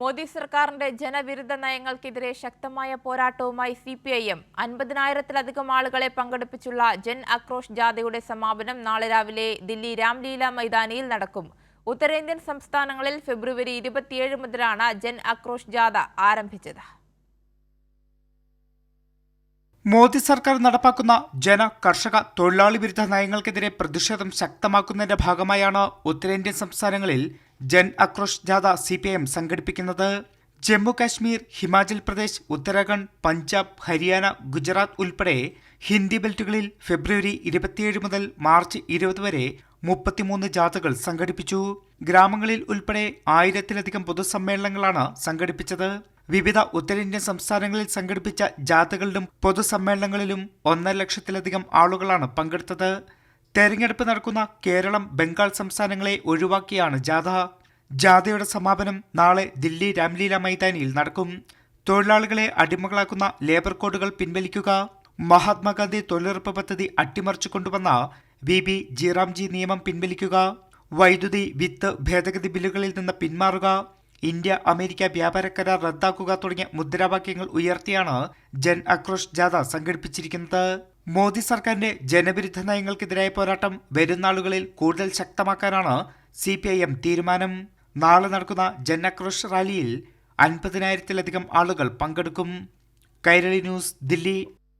മോദി സർക്കാരിന്റെ ജനവിരുദ്ധ നയങ്ങൾക്കെതിരെ ശക്തമായ പോരാട്ടവുമായി സിപിഐഎം 50,000-ത്തിലധികം ആളുകളെ പങ്കെടുപ്പിച്ചുള്ള ജൻ ആക്രോശ് ജാഥയുടെ സമാപനം നാളെ രാവിലെ ദില്ലി രാംലീല മൈതാനിയിൽ നടക്കും. ഉത്തരേന്ത്യൻ സംസ്ഥാനങ്ങളിൽ ഫെബ്രുവരി 27 മുതലാണ് ജൻ ആക്രോശ് ജാഥ ആരംഭിച്ചത്. മോദി സർക്കാർ നടപ്പാക്കുന്ന ജന കർഷക തൊഴിലാളി വിരുദ്ധ നയങ്ങൾക്കെതിരെ പ്രതിഷേധം ശക്തമാക്കുന്നതിന്റെ ഭാഗമായാണ് ഉത്തരേന്ത്യൻ സംസ്ഥാനങ്ങളിൽ ജൻ ആക്രോശ് ജാഥ സിപിഐഎം സംഘടിപ്പിക്കുന്നത്. ജമ്മു കാശ്മീർ, ഹിമാചൽ പ്രദേശ്, ഉത്തരാഖണ്ഡ്, പഞ്ചാബ്, ഹരിയാന, ഗുജറാത്ത് ഉൾപ്പെടെ ഹിന്ദി ബെൽറ്റുകളിൽ ഫെബ്രുവരി 27 മുതൽ മാർച്ച് 20 വരെ 33 ജാഥകൾ സംഘടിപ്പിച്ചു. ഗ്രാമങ്ങളിൽ ഉൾപ്പെടെ 1000-ത്തിലധികം പൊതുസമ്മേളനങ്ങളാണ് സംഘടിപ്പിച്ചത്. വിവിധ ഉത്തരേന്ത്യൻ സംസ്ഥാനങ്ങളിൽ സംഘടിപ്പിച്ച ജാഥകളിലും പൊതുസമ്മേളനങ്ങളിലും 1.5 ലക്ഷത്തിലധികം ആളുകളാണ് പങ്കെടുത്തത്. തെരഞ്ഞെടുപ്പ് നടക്കുന്ന കേരളം, ബംഗാൾ സംസ്ഥാനങ്ങളെ ഒഴിവാക്കിയാണ് ജാഥ. ജാഥയുടെ സമാപനം നാളെ ദില്ലി രാംലീല മൈതാനിയിൽ നടക്കും. തൊഴിലാളികളെ അടിമകളാക്കുന്ന ലേബർ കോഡുകൾ പിൻവലിക്കുക, മഹാത്മാഗാന്ധി തൊഴിലുറപ്പ് പദ്ധതി അട്ടിമറിച്ചു കൊണ്ടുവന്ന VB ജിറാംജി നിയമം പിൻവലിക്കുക, വൈദ്യുതി വിത്ത് ഭേദഗതി ബില്ലുകളിൽ നിന്ന് പിന്മാറുക, ഇന്ത്യ അമേരിക്ക വ്യാപാര കരാർ റദ്ദാക്കുക തുടങ്ങിയ മുദ്രാവാക്യങ്ങൾ ഉയർത്തിയാണ് ജൻ ആക്രോശ് ജാഥ സംഘടിപ്പിച്ചിരിക്കുന്നത്. മോദി സർക്കാരിന്റെ ജനവിരുദ്ധ നയങ്ങൾക്കെതിരായ പോരാട്ടം വരും നാളുകളിൽ കൂടുതൽ ശക്തമാക്കാനാണ് സിപിഐഎം തീരുമാനം. നാളെ നടക്കുന്ന ജൻ ആക്രോശ് റാലിയിൽ 50,000-ത്തിലധികം ആളുകൾ പങ്കെടുക്കും. കൈരളി ന്യൂസ്, ദില്ലി.